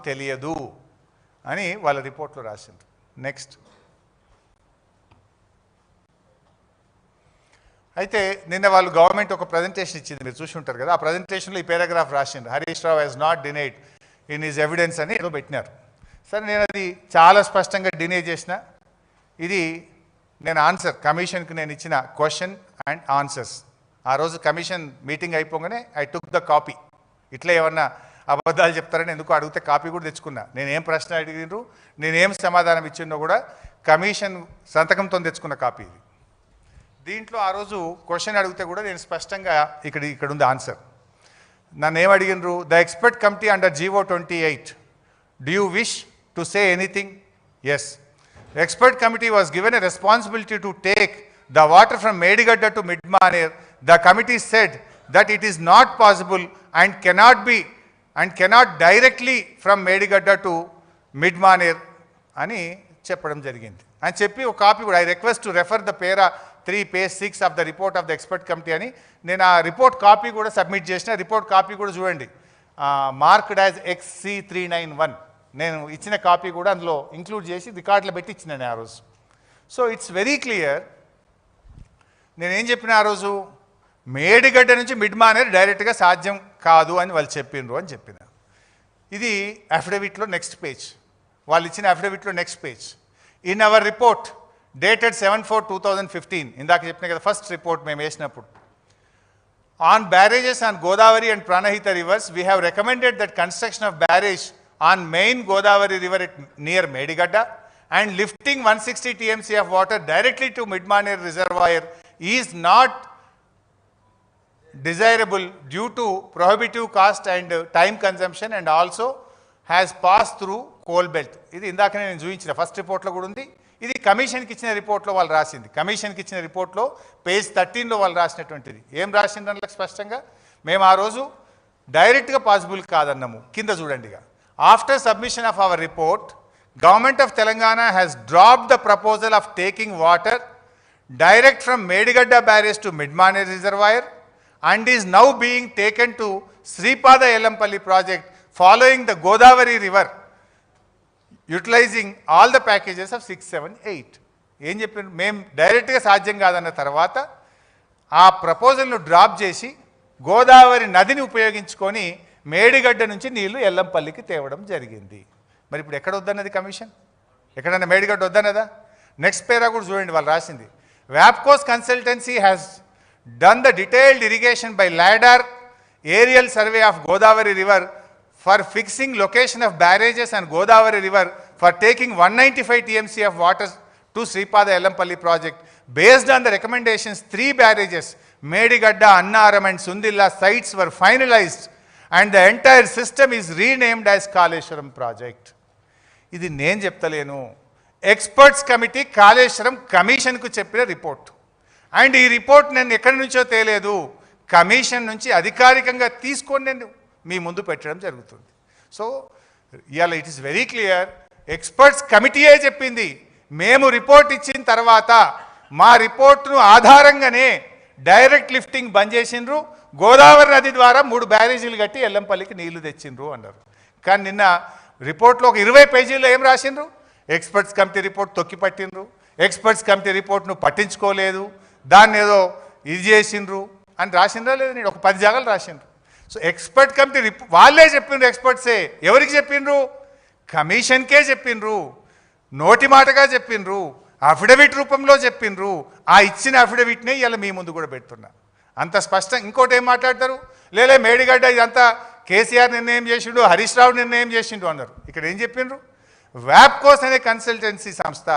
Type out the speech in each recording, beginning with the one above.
తెలియదు అని వాళ్ళ రిపోర్ట్లో రాసిండ్రు. నెక్స్ట్. అయితే నిన్న వాళ్ళు గవర్నమెంట్ ఒక ప్రజెంటేషన్ ఇచ్చింది, మీరు చూసి ఉంటారు కదా. ఆ ప్రజెంటేషన్లో ఈ పారాగ్రాఫ్ రాసిండ్రు, Harish Rao has not denied in his evidence అని ఏదో పెట్టినారు. సరే, నేను అది చాలా స్పష్టంగా డినై చేసిన. ఇది నేను ఆన్సర్ కమిషన్కి నేను ఇచ్చిన క్వశ్చన్ అండ్ ఆన్సర్స్. ఆ రోజు కమిషన్ మీటింగ్ అయిపోగానే ఐ టుక్ ద కాపీ. ఇట్లా ఏమన్నా అబద్ధాలు చెప్తారని ఎందుకు అడిగితే కాపీ కూడా తెచ్చుకున్నా. నేనేం ప్రశ్న అడిగినరు, నేనేం సమాధానం ఇచ్చినో కూడా కమిషన్ సంతకంతో తెచ్చుకున్న కాపీ ఇది. దీంట్లో ఆ రోజు క్వశ్చన్ అడిగితే కూడా నేను స్పష్టంగా ఇక్కడ ఉంది ఆన్సర్. నన్ను ఏం అడిగినరు, the expert committee under GO 28, do you wish to say anything? Yes. The expert committee was given a responsibility to take the water from Medigadda to Midmaner. The committee said that it is not possible and cannot directly from Medigadda to Midmaner అని చెప్పడం జరిగింది. అని చెప్పి ఒక copy కూడా, I request to refer the para 3 page 6 of the report of the expert committee అని నేను ఆ రిపోర్ట్ కాపీ కూడా సబ్మిట్ చేసిన. రిపోర్ట్ కాపీ కూడా చూడండి, మార్క్డ్ యాజ్ XC391. నేను ఇచ్చిన కాపీ కూడా అందులో ఇంక్లూడ్ చేసి రికార్డులో పెట్టి ఇచ్చినాను ఆ రోజు. So it's very clear. నేనేం చెప్పిన ఆ రోజు, మేడిగడ్డ నుంచి మిడ్మానేర్ డైరెక్ట్గా సాధ్యం కాదు అని వాళ్ళు చెప్పిండ్రు అని చెప్పిన. ఇది అఫిడవిట్లో నెక్స్ట్ పేజ్, వాళ్ళు ఇచ్చిన అఫిడవిట్లో next page. In our report dated 7/4/2015, ఇందాక చెప్పిన కదా ఫస్ట్ రిపోర్ట్ మేము వేసినప్పుడు, on barrages on Godavari and Pranahita rivers we have recommended that construction of barrage on main Godavari river near Medigadda and lifting 160 TMC of water directly to Midmaner reservoir is not desirable due to prohibitive cost and time consumption and also has passed through coal belt. ఇది ఇందాక నేను చూపించిన first రిపోర్ట్లో కూడా ఉంది. ఇది కమిషన్కి ఇచ్చిన రిపోర్ట్లో వాళ్ళు రాసింది. కమిషన్కి ఇచ్చిన రిపోర్ట్లో పేజ్ 13లో వాళ్ళు రాసినటువంటిది. ఏం రాసిండ్రు స్పష్టంగా, మేము ఆ రోజు డైరెక్ట్గా పాసిబుల్ కాదన్నాము. కింద చూడండి. After submission of our report, Government of Telangana has dropped the proposal of taking water direct from Medigadda barrage to Midmaner reservoir and is now being taken to Sripada Yellanpalli project following the Godavari river, utilizing all the packages of 6, 7, 8. ఏం చెప్పారు, మేము డైరెక్ట్గా సాధ్యం కాదన్న తర్వాత ఆ ప్రపోజల్ను drop చేసి గోదావరి నదిని ఉపయోగించుకొని మేడిగడ్డ నుంచి నీళ్లు ఎల్లంపల్లికి తేవడం జరిగింది. మరి ఇప్పుడు ఎక్కడ వద్దన్నది కమిషన్? ఎక్కడన్నా మేడిగడ్డ వద్దన్నదా? నెక్స్ట్ పేరా కూడా చూడండి, వాళ్ళు రాసింది, వ్యాప్కోస్ consultancy has done the detailed irrigation by LiDAR aerial survey of Godavari river for fixing location of barrages and Godavari river for taking 195 TMC of water to Sripada Yellampalli project. Based on the recommendations 3 barrages Medigadda, Annaram and Sundilla sites were finalized and the entire system is renamed as Kaleshwaram project. ఇది నేను చెప్తలేను, experts committee Kaleshwaram కమిషన్కు చెప్పిన report. And ఈ report నేను ఎక్కడి నుంచో తేలేదు, commission నుంచి అధికారికంగా తీసుకొని నేను మీ ముందు పెట్టడం జరుగుతుంది. సో ఇవాళ it is very clear, experts కమిటీయే చెప్పింది. మేము రిపోర్ట్ ఇచ్చిన తర్వాత మా రిపోర్ట్ను ఆధారంగానే డైరెక్ట్ లిఫ్టింగ్ బంద్ చేసిండ్రు, గోదావరి నది ద్వారా 3 బ్యారేజీలు కట్టి ఎల్లంపల్లికి నీళ్లు తెచ్చిండ్రు అన్నారు. కానీ నిన్న రిపోర్ట్లో ఒక 20 పేజీల్లో ఏం రాసిండ్రు, ఎక్స్పర్ట్స్ కమిటీ రిపోర్ట్ తొక్కి పట్టిండ్రు, ఎక్స్పర్ట్స్ కమిటీ రిపోర్ట్ను పట్టించుకోలేదు, దాన్ని ఏదో ఇది చేసిండ్రు అని రాసిండ్రా లేదు, నేను ఒక 10 జాగాలు రాసిండ్రు. సో ఎక్స్పర్ట్ కమిటీ వాళ్ళే చెప్పిండ్రు, ఎక్స్పర్ట్సే. ఎవరికి చెప్పిండ్రు? కమిషన్కే చెప్పిండ్రు, నోటి మాటగా చెప్పిండ్రు, అఫిడవిట్ రూపంలో చెప్పిండ్రు. ఆ ఇచ్చిన అఫిడవిట్నే ఇలా మీ ముందు కూడా పెడుతున్నా. అంత స్పష్టం. ఇంకోటి ఏం మాట్లాడతారు, లేలే మేడిగడ్డ ఇదంతా కేసీఆర్ నిర్ణయం చేసిండు, హరీష్ రావు నిర్ణయం చేసిండు అన్నారు. ఇక్కడ ఏం చెప్పిండ్రు, వ్యాప్కోస్ అనే కన్సల్టెన్సీ సంస్థ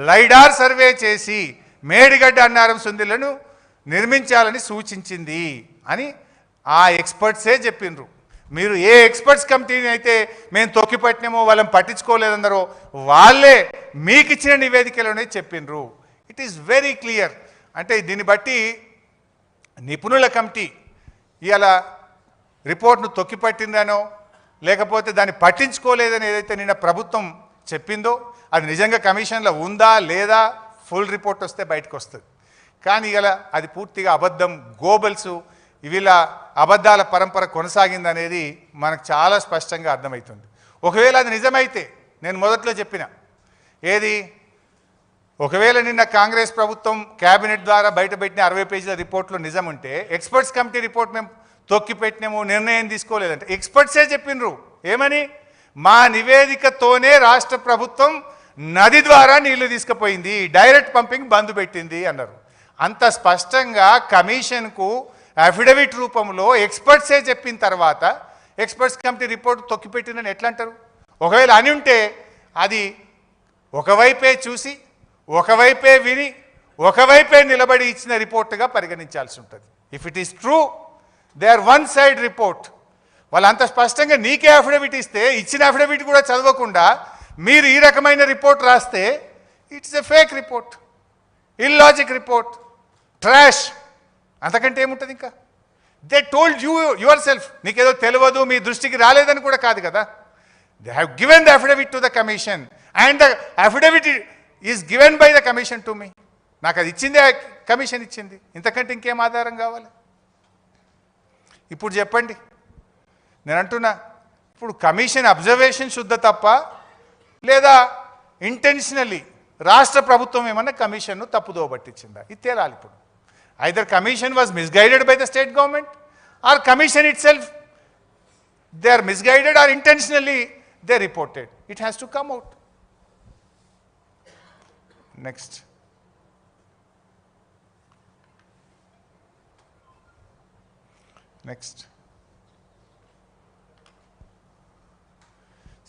లైడార్ సర్వే చేసి మేడిగడ్డ అన్నారం సుందిలను నిర్మించాలని సూచించింది అని ఆ ఎక్స్పర్ట్సే చెప్పిండ్రు. మీరు ఏ ఎక్స్పర్ట్స్ కమిటీని అయితే మేము తొక్కిపట్టినామో వాళ్ళని పట్టించుకోలేదన్నారో వాళ్ళే మీకు ఇచ్చిన నివేదికలోనే చెప్పిండ్రు. It is very clear. అంటే దీన్ని బట్టి నిపుణుల కమిటీ ఇవాళ రిపోర్ట్ను తొక్కిపట్టిందనో లేకపోతే దాన్ని పట్టించుకోలేదని ఏదైతే నిన్న ప్రభుత్వం చెప్పిందో అది నిజంగా కమిషన్లో ఉందా లేదా ఫుల్ రిపోర్ట్ వస్తే బయటకు వస్తుంది. కానీ ఇలా అది పూర్తిగా అబద్ధం, గోబల్సు, వీళ్ళ అబద్ధాల పరంపర కొనసాగిందనేది మనకు చాలా స్పష్టంగా అర్థమవుతుంది. ఒకవేళ అది నిజమైతే నేను మొదట్లో చెప్పిన ఏది, ఒకవేళ నిన్న కాంగ్రెస్ ప్రభుత్వం క్యాబినెట్ ద్వారా బయటపెట్టిన 60 పేజీల రిపోర్ట్లో నిజం ఉంటే, ఎక్స్పర్ట్స్ కమిటీ రిపోర్ట్ మేము తొక్కిపెట్టినాము, నిర్ణయం తీసుకోలేదంటే ఎక్స్పర్ట్సే చెప్పినరు ఏమని, మా నివేదికతోనే రాష్ట్ర ప్రభుత్వం నది ద్వారా నీళ్లు తీసుకుపోయింది, డైరెక్ట్ పంపింగ్ బంద్ పెట్టింది అన్నారు. అంత స్పష్టంగా కమిషన్కు అఫిడవిట్ రూపంలో ఎక్స్పర్ట్సే చెప్పిన తర్వాత ఎక్స్పర్ట్స్ కమిటీ రిపోర్ట్ తొక్కిపెట్టిందని ఎట్లా అంటారు? ఒకవేళ అని ఉంటే అది ఒకవైపే చూసి, ఒకవైపే విని, ఒకవైపే నిలబడి ఇచ్చిన రిపోర్ట్గా పరిగణించాల్సి ఉంటుంది. If it is true, they are one side report. వాళ్ళు అంత స్పష్టంగా నీకే అఫిడవిట్ ఇస్తే, ఇచ్చిన అఫిడవిట్ కూడా చదవకుండా మీరు ఈ రకమైన రిపోర్ట్ రాస్తే it's a fake report, illogic report, trash. అంతకంటే ఏముంటుంది ఇంకా? They told you yourself. నీకేదో తెలియదు, మీ దృష్టికి రాలేదని కూడా కాదు కదా. They have given the affidavit to the commission and the affidavit is given by the commission to me. నాకు అది ఇచ్చిందే కమిషన్ ఇచ్చింది, ఇంతకంటే ఇంకేం ఆధారం కావాలి? ఇప్పుడు చెప్పండి, నేను అంటున్నా, ఇప్పుడు కమిషన్ అబ్జర్వేషన్ శుద్ధ తప్ప, లేదా ఇంటెన్షనల్లీ రాష్ట్ర ప్రభుత్వం ఏమన్నా కమిషన్ను తప్పుదో పట్టించిందా? ఇది తేలాలి ఇప్పుడు. Either commission was misguided by the state government, or commission itself they are misguided, or intentionally they reported. It has to come out. Next, next.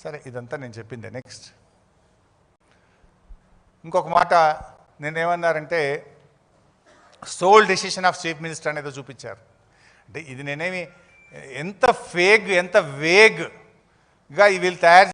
సరే, ఇదంతా నేను చెప్పిందే. నెక్స్ట్, ఇంకొక మాట నేనేమన్నారంటే sole decision of chief minister అనేది చూపించారు. అంటే ఇది నేనేమి ఎంత ఫేగ్, ఎంత వేగ్గా వీళ్ళు తయారు